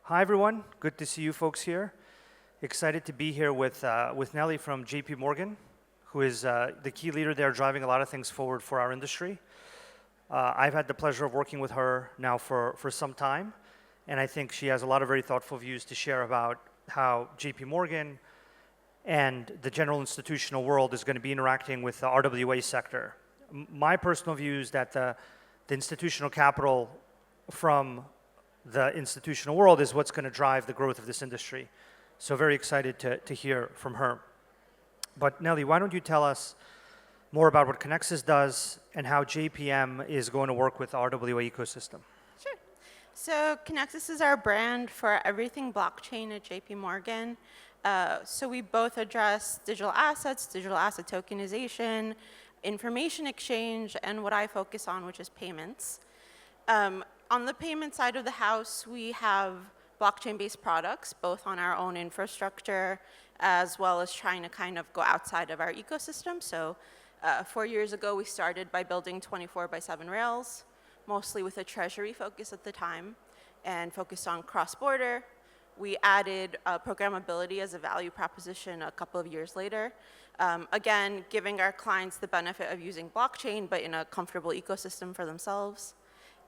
Hi, everyone. Good to see you folks here. Excited to be here with Nelli from JP Morgan, who is the key leader there driving a lot of things forward for our industry. I've had the pleasure of working with her now for some time, and I think she has a lot of very thoughtful views to share about how JP Morgan and the general institutional world is going to be interacting with the RWA sector. My personal view is that the institutional capital from the institutional world is what's going to drive the growth of this industry. So very excited to hear from her. But Nelli, why don't you tell us more about what Kinexys does and how JPM is going to work with the RWA ecosystem? Sure. So Kinexys is our brand for everything blockchain at JP Morgan. So we both address digital assets, digital asset tokenization, information exchange, and what I focus on, which is payments. On the payment side of the house, we have blockchain-based products, both on our own infrastructure, as well as trying to kind of go outside of our ecosystem. So 4 years ago, we started by building 24/7 rails, mostly with a treasury focus at the time, and focused on cross-border. We added programmability as a value proposition a couple of years later. Again, giving our clients the benefit of using blockchain, but in a comfortable ecosystem for themselves.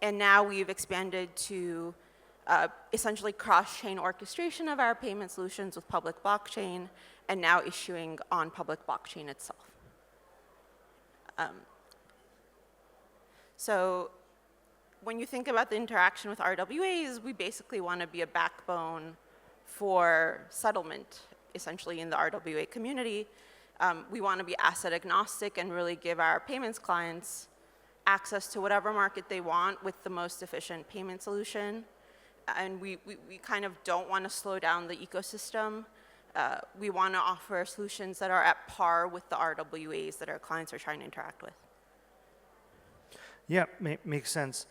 And now we've expanded to essentially cross-chain orchestration of our payment solutions with public blockchain, and now issuing on public blockchain itself. So when you think about the interaction with RWAs, we basically want to be a backbone for settlement, essentially in the RWA community. We want to be asset agnostic and really give our payments clients access to whatever market they want with the most efficient payment solution. And we kind of don't want to slow down the ecosystem. We want to offer solutions that are at par with the RWAs that our clients are trying to interact with. Yeah, makes sense.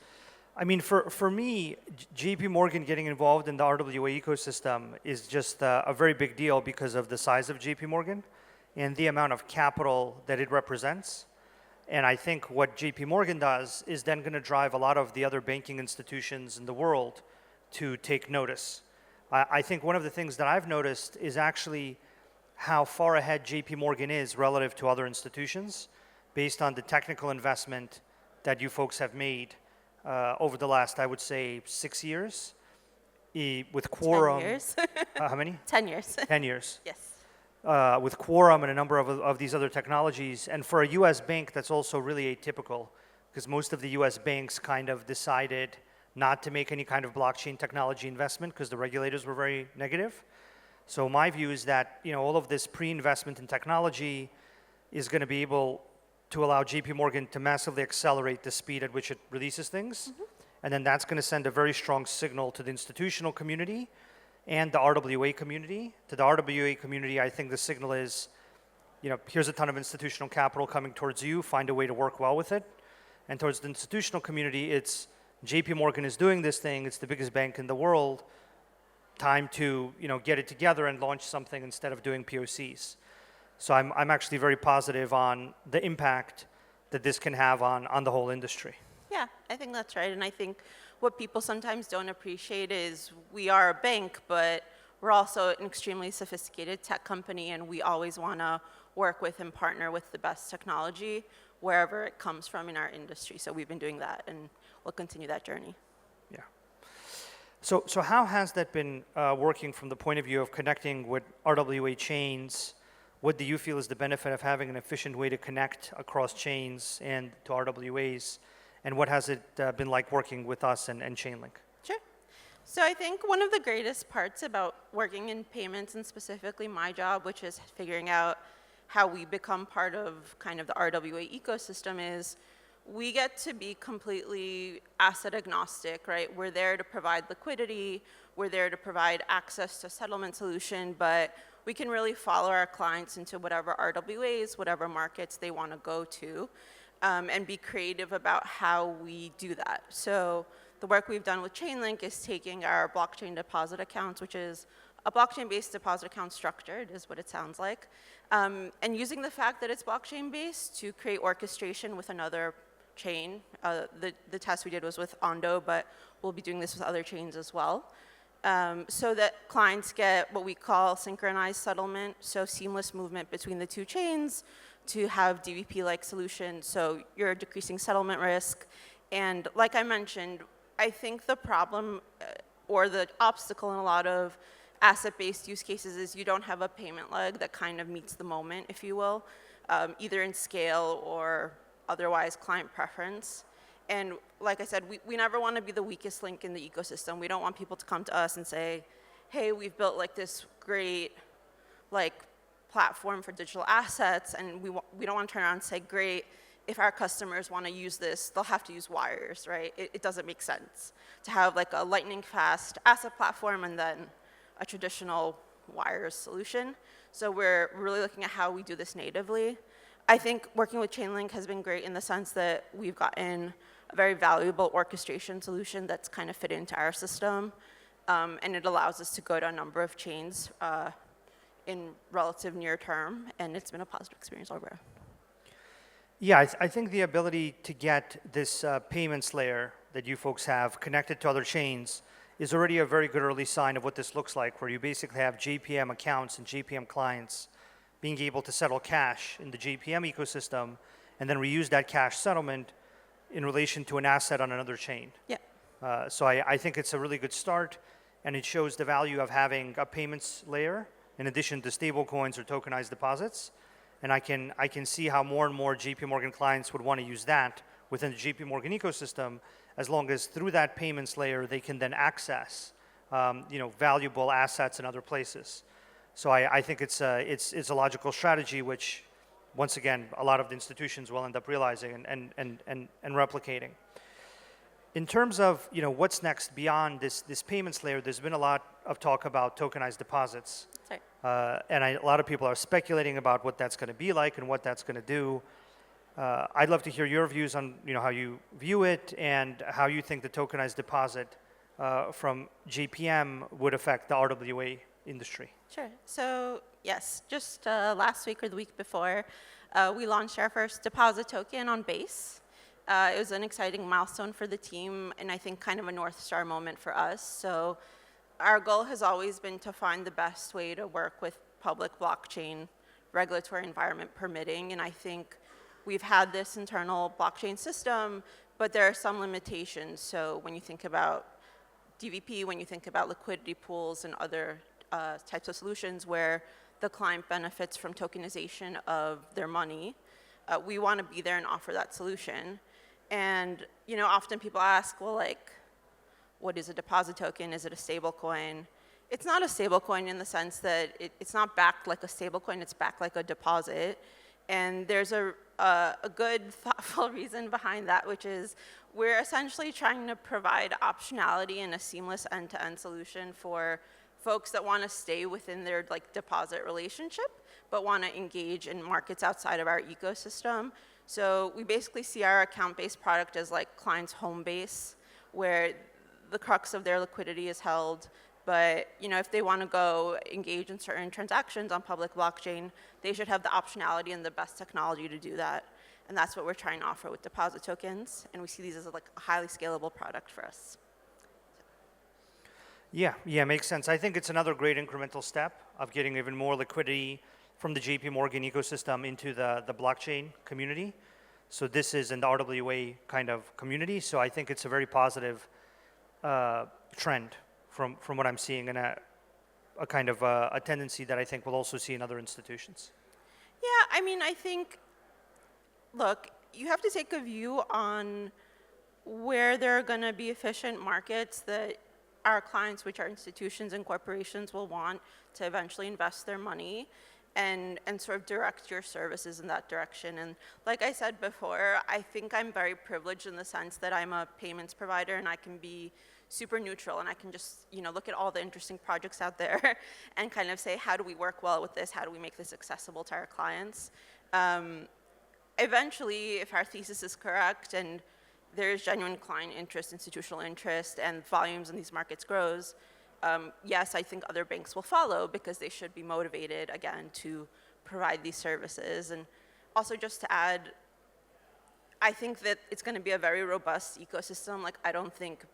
I mean, for me, JP Morgan getting involved in the RWA ecosystem is just a very big deal because of the size of JP Morgan and the amount of capital that it represents. And I think what JP Morgan does is then going to drive a lot of the other banking institutions in the world to take notice. I think one of the things that I've noticed is actually how far ahead JP Morgan is relative to other institutions based on the technical investment that you folks have made over the last, I would say, 6 years. With Quorum. 10 years. How many? 10 years. 10 years. Yes. With Quorum and a number of these other technologies. And for a US bank, that's also really atypical because most of the US banks kind of decided not to make any kind of blockchain technology investment because the regulators were very negative. So my view is that all of this pre-investment in technology is going to be able to allow JP Morgan to massively accelerate the speed at which it releases things. Mm-hmm. And then that's going to send a very strong signal to the institutional community and the RWA community. To the RWA community, I think the signal is, here's a ton of institutional capital coming towards you, find a way to work well with it. And towards the institutional community, it's JP Morgan is doing this thing, it's the biggest bank in the world, time to get it together and launch something instead of doing POCs. So I'm actually very positive on the impact that this can have on the whole industry. Yeah, I think that's right. And I think what people sometimes don't appreciate is we are a bank, but we're also an extremely sophisticated tech company, and we always want to work with and partner with the best technology wherever it comes from in our industry. So we've been doing that, and we'll continue that journey. Yeah. So how has that been working from the point of view of connecting with RWA chains? What do you feel is the benefit of having an efficient way to connect across chains and to RWAs? And what has it been like working with us and Chainlink? Sure. So I think one of the greatest parts about working in payments, and specifically my job, which is figuring out how we become part of kind of the RWA ecosystem, is we get to be completely asset agnostic, right? We're there to provide liquidity. We're there to provide access to settlement solution, but we can really follow our clients into whatever RWAs, whatever markets they want to go to. And be creative about how we do that. So the work we've done with Chainlink is taking our blockchain deposit accounts, which is a blockchain-based deposit account structure, it is what it sounds like, and using the fact that it's blockchain-based to create orchestration with another chain. The test we did was with Ondo, but we'll be doing this with other chains as well. so that clients get what we call synchronized settlement, so seamless movement between the two chains to have DVP-like solutions, so you're decreasing settlement risk. And like I mentioned, I think the problem or the obstacle in a lot of asset-based use cases is you don't have a payment leg that kind of meets the moment, if you will, either in scale or otherwise client preference. And like I said, we never want to be the weakest link in the ecosystem. We don't want people to come to us and say, hey, we've built like this great like platform for digital assets, and we don't want to turn around and say, great, if our customers want to use this, they'll have to use wires, right? It doesn't make sense to have like a lightning fast asset platform and then a traditional wires solution. So we're really looking at how we do this natively. I think working with Chainlink has been great in the sense that we've gotten a very valuable orchestration solution that's kind of fit into our system. And it allows us to go to a number of chains in relative near term, and it's been a positive experience overall. Yeah, I think the ability to get this payments layer that you folks have connected to other chains is already a very good early sign of what this looks like, where you basically have JPM accounts and JPM clients being able to settle cash in the JPM ecosystem and then reuse that cash settlement in relation to an asset on another chain. Yeah. So I think it's a really good start, and it shows the value of having a payments layer in addition to stable coins or tokenized deposits. And I can see how more and more JP Morgan clients would want to use that within the JP Morgan ecosystem, as long as through that payments layer they can then access valuable assets in other places. So I think it's a logical strategy, which once again a lot of the institutions will end up realizing and replicating. In terms of what's next beyond this payments layer, there's been a lot of talk about tokenized deposits. Sorry. And a lot of people are speculating about what that's going to be like and what that's going to do. I'd love to hear your views on how you view it and how you think the tokenized deposit from JPM would affect the RWA industry. Sure. So yes, just last week or the week before, we launched our first deposit token on Base. It was an exciting milestone for the team, and I think kind of a North Star moment for us. So our goal has always been to find the best way to work with public blockchain, regulatory environment permitting, and I think we've had this internal blockchain system, but there are some limitations. So when you think about DVP, when you think about liquidity pools and other types of solutions where the client benefits from tokenization of their money, we want to be there and offer that solution. And often people ask, well, like, what is a deposit token? Is it a stable coin? It's not a stable coin in the sense that it's not backed like a stable coin, it's backed like a deposit. And there's a good, thoughtful reason behind that, which is we're essentially trying to provide optionality and a seamless end-to-end solution for folks that want to stay within their deposit relationship, but want to engage in markets outside of our ecosystem. So we basically see our account-based product as like client's home base, where the crux of their liquidity is held. But if they want to go engage in certain transactions on public blockchain, they should have the optionality and the best technology to do that. And that's what we're trying to offer with deposit tokens. And we see these as like a highly scalable product for us. Yeah, makes sense. I think it's another great incremental step of getting even more liquidity from the JP Morgan ecosystem into the blockchain community. So this is in the RWA kind of community. So I think it's a very positive trend from what I'm seeing, and a kind of a tendency that I think we'll also see in other institutions. Yeah, I mean, I think, look, you have to take a view on where there are going to be efficient markets that our clients, which are institutions and corporations, will want to eventually invest their money and sort of direct your services in that direction. And like I said before, I think I'm very privileged in the sense that I'm a payments provider and I can be super neutral and I can just look at all the interesting projects out there and kind of say, how do we work well with this? How do we make this accessible to our clients? Eventually, if our thesis is correct and there is genuine client interest, institutional interest, and volumes in these markets grows, yes, I think other banks will follow because they should be motivated, again, to provide these services. And also just to add, I think that it's going to be a very robust ecosystem. Like, I don't think,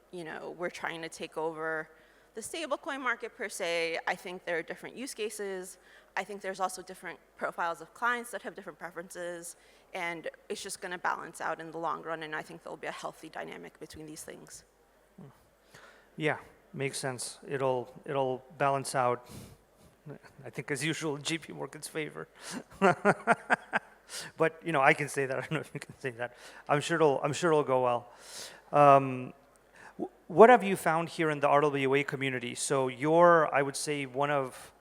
we're trying to take over the stablecoin market per se, I think there are different use cases. I think there's also different profiles of clients that have different preferences, and it's just going to balance out in the long run, and I think there'll be a healthy dynamic between these things. Yeah, makes sense. It'll balance out, I think, as usual, in JP Morgan's favor. But I can say that. I don't know if you can say that. I'm sure it'll go well. What have you found here in the RWA community? So you're, I would say, one of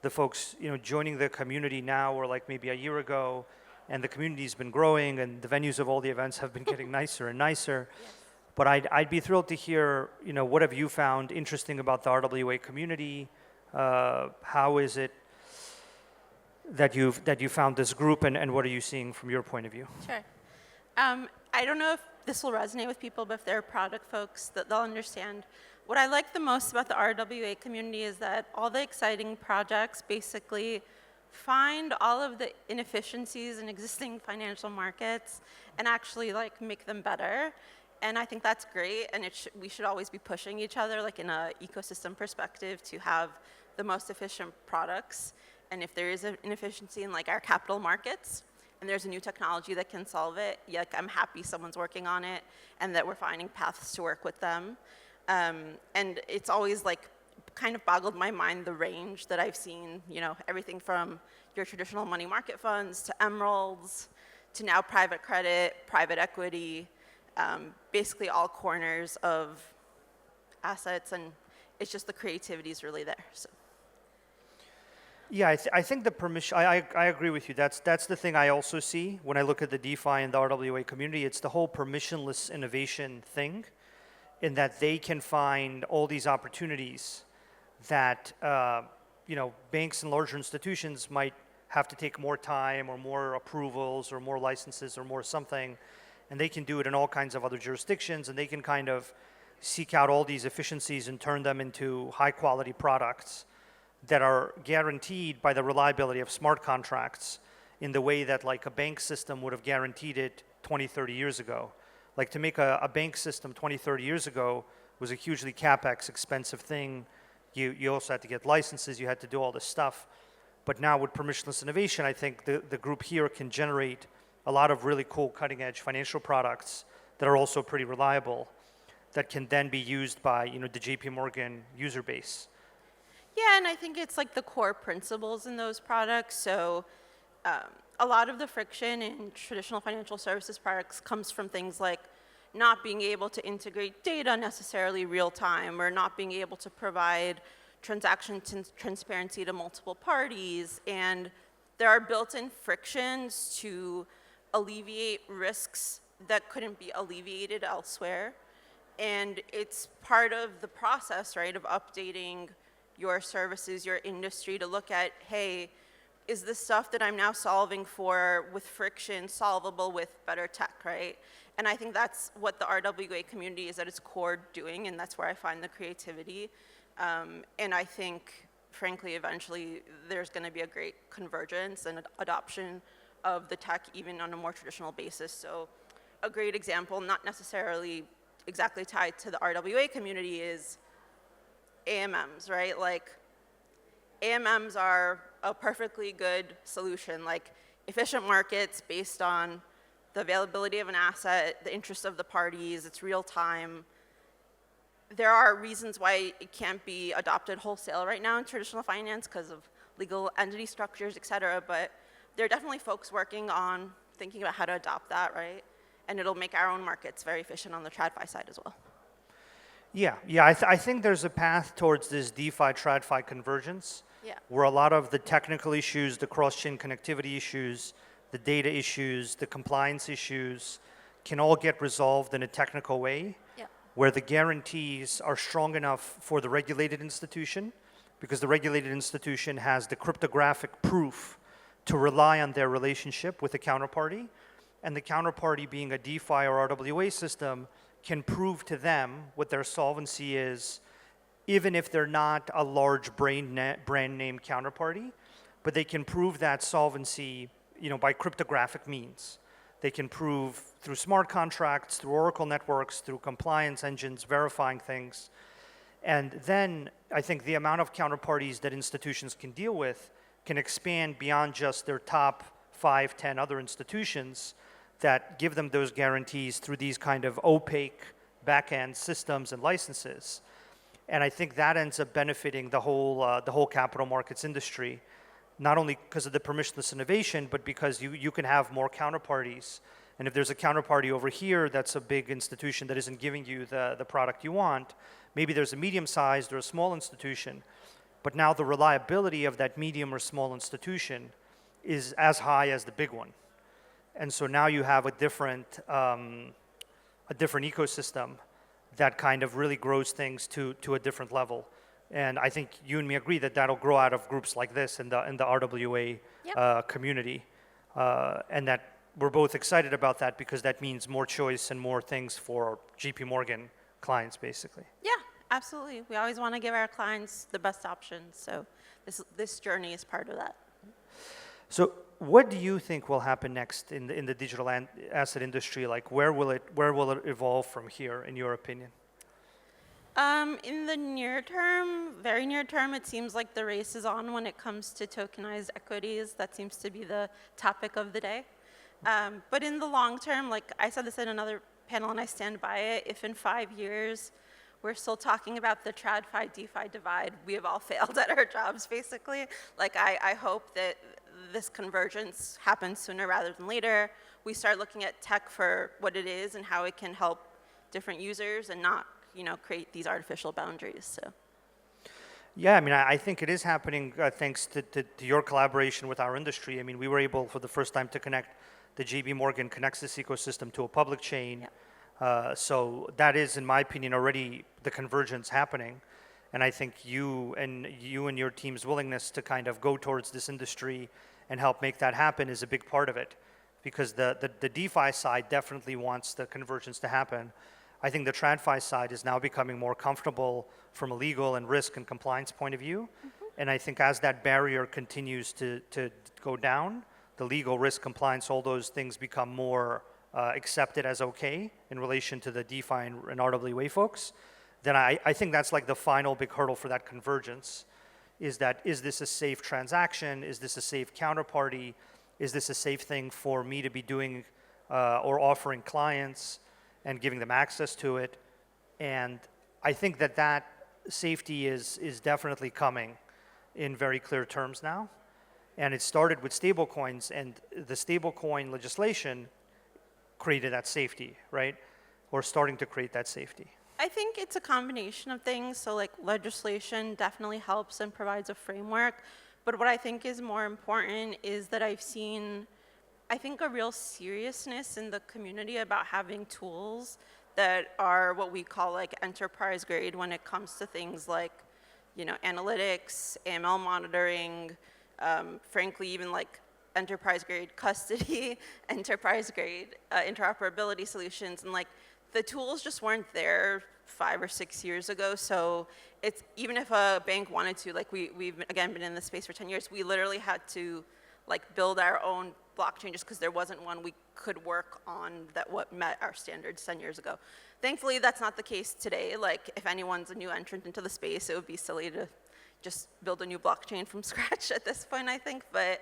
the folks joining the community now, or like maybe a year ago, and the community's been growing, and the venues of all the events have been getting nicer and nicer. Yes. But I'd be thrilled to hear, what have you found interesting about the RWA community? How is it that you found this group, and what are you seeing from your point of view? Sure. I don't know if this will resonate with people, but if they're product folks, that they'll understand. What I like the most about the RWA community is that all the exciting projects basically find all of the inefficiencies in existing financial markets and actually make them better. And I think that's great, and we should always be pushing each other in an ecosystem perspective to have the most efficient products. And if there is an inefficiency in our capital markets, and there's a new technology that can solve it, I'm happy someone's working on it, and that we're finding paths to work with them. And it's always kind of boggled my mind the range that I've seen, everything from your traditional money market funds to emeralds to now private credit, private equity, basically all corners of assets, and it's just the creativity is really there. So. Yeah, I think the permission, I agree with you. That's the thing I also see when I look at the DeFi and the RWA community. It's the whole permissionless innovation thing, in that they can find all these opportunities that banks and larger institutions might have to take more time or more approvals or more licenses or more something, and they can do it in all kinds of other jurisdictions, and they can kind of seek out all these efficiencies and turn them into high quality products that are guaranteed by the reliability of smart contracts in the way that a bank system would have guaranteed it 20, 30 years ago. To make a bank system 20, 30 years ago was a hugely CapEx expensive thing. You also had to get licenses, you had to do all this stuff. But now with permissionless innovation, I think the group here can generate a lot of really cool cutting edge financial products that are also pretty reliable, that can then be used by the JP Morgan user base. Yeah, and I think it's the core principles in those products. So a lot of the friction in traditional financial services products comes from things like not being able to integrate data necessarily real time, or not being able to provide transaction transparency to multiple parties. And there are built-in frictions to alleviate risks that couldn't be alleviated elsewhere. And it's part of the process, right, of updating your services, your industry, to look at, hey, is the stuff that I'm now solving for with friction solvable with better tech, right? And I think that's what the RWA community is at its core doing, and that's where I find the creativity. And I think, frankly, eventually there's going to be a great convergence and adoption of the tech even on a more traditional basis. So a great example, not necessarily exactly tied to the RWA community, is AMMs, right? AMMs are a perfectly good solution, efficient markets based on the availability of an asset, the interest of the parties, it's real time. There are reasons why it can't be adopted wholesale right now in traditional finance because of legal entity structures, et cetera, but there are definitely folks working on thinking about how to adopt that, right? And it'll make our own markets very efficient on the TradFi side as well. Yeah, I think there's a path towards this DeFi, TradFi convergence, where a lot of the technical issues, the cross-chain connectivity issues, the data issues, the compliance issues can all get resolved in a technical way, where the guarantees are strong enough for the regulated institution, because the regulated institution has the cryptographic proof to rely on their relationship with the counterparty, and the counterparty, being a DeFi or RWA system, can prove to them what their solvency is, even if they're not a large brand name counterparty, but they can prove that solvency by cryptographic means. They can prove through smart contracts, through Oracle networks, through compliance engines, verifying things. And then I think the amount of counterparties that institutions can deal with can expand beyond just their top 5, 10 other institutions that give them those guarantees through these kind of opaque back-end systems and licenses. And I think that ends up benefiting the whole capital markets industry, not only because of the permissionless innovation, but because you can have more counterparties. And if there's a counterparty over here that's a big institution that isn't giving you the product you want, maybe there's a medium-sized or a small institution, but now the reliability of that medium or small institution is as high as the big one. And so now you have a different ecosystem that kind of really grows things to a different level. And I think you and me agree that that'll grow out of groups like this in the RWA community, and that we're both excited about that because that means more choice and more things for JP Morgan clients, basically. Yeah, absolutely. We always want to give our clients the best options, so this journey is part of that. So what do you think will happen next in the digital asset industry? Like, where will it evolve from here, in your opinion? In the near term, very near term, it seems like the race is on when it comes to tokenized equities. That seems to be the topic of the day. But in the long term, like I said this in another panel and I stand by it, if in 5 years we're still talking about the TradFi, DeFi divide, we have all failed at our jobs, basically. Like I hope that this convergence happens sooner rather than later. We start looking at tech for what it is and how it can help different users and not, create these artificial boundaries. So. Yeah, I mean, I think it is happening thanks to your collaboration with our industry. I mean, we were able for the first time to connect the JP Morgan Kinexys ecosystem to a public chain. Yep. So that is, in my opinion, already the convergence happening. And I think you and your team's willingness to kind of go towards this industry and help make that happen is a big part of it. Because the DeFi side definitely wants the convergence to happen. I think the TradFi side is now becoming more comfortable from a legal and risk and compliance point of view. Mm-hmm. And I think as that barrier continues to go down, the legal, risk, compliance, all those things become more accepted as okay in relation to the DeFi and RWA folks, then I think that's like the final big hurdle for that convergence, is this a safe transaction? Is this a safe counterparty? Is this a safe thing for me to be doing or offering clients and giving them access to it? And I think that safety is definitely coming in very clear terms now. And it started with stablecoins, and the stablecoin legislation created that safety, right? Or starting to create that safety. I think it's a combination of things. So like legislation definitely helps and provides a framework. But what I think is more important is that I've seen, I think, a real seriousness in the community about having tools that are what we call like enterprise grade when it comes to things like, analytics, AML monitoring, frankly, even like enterprise grade custody, enterprise grade interoperability solutions, and like the tools just weren't there 5 or 6 years ago. So it's, even if a bank wanted to, like we've again been in this space for 10 years, we literally had to like build our own blockchain just because there wasn't one we could work on that what met our standards 10 years ago. Thankfully, that's not the case today. Like if anyone's a new entrant into the space, it would be silly to just build a new blockchain from scratch at this point, I think. But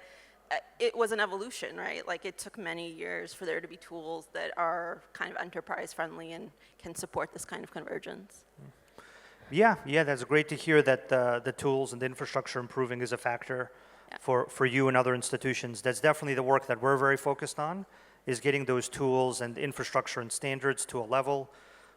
it was an evolution, right? Like it took many years for there to be tools that are kind of enterprise friendly and can support this kind of convergence. Yeah, that's great to hear that the tools and the infrastructure improving is a factor for you and other institutions. That's definitely the work that we're very focused on, is getting those tools and infrastructure and standards to a level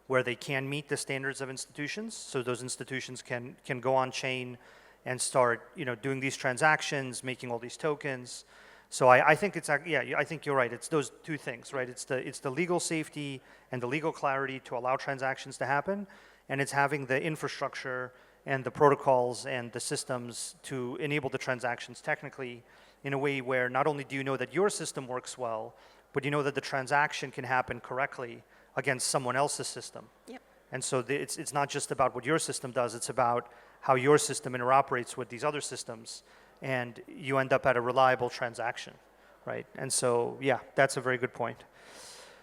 where they can meet the standards of institutions, so those institutions can go on chain and start doing these transactions, making all these tokens. So I think I think you're right. It's those two things, right? It's the legal safety and the legal clarity to allow transactions to happen, and it's having the infrastructure and the protocols and the systems to enable the transactions technically in a way where not only do you know that your system works well, but you know that the transaction can happen correctly against someone else's system. Yep. And so it's not just about what your system does, it's about how your system interoperates with these other systems, and you end up at a reliable transaction, right? And so, yeah, that's a very good point.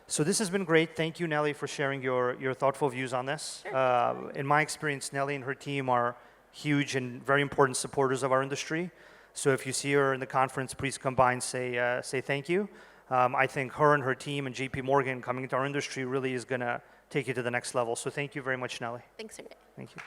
So this has been great. Thank you, Nelli, for sharing your thoughtful views on this. Sure. In my experience, Nelli and her team are huge and very important supporters of our industry. So if you see her in the conference, please come by and say thank you. I think her and her team and JP Morgan coming into our industry really is going to take you to the next level. So thank you very much, Nelli. Thanks, Sergey. Thank you.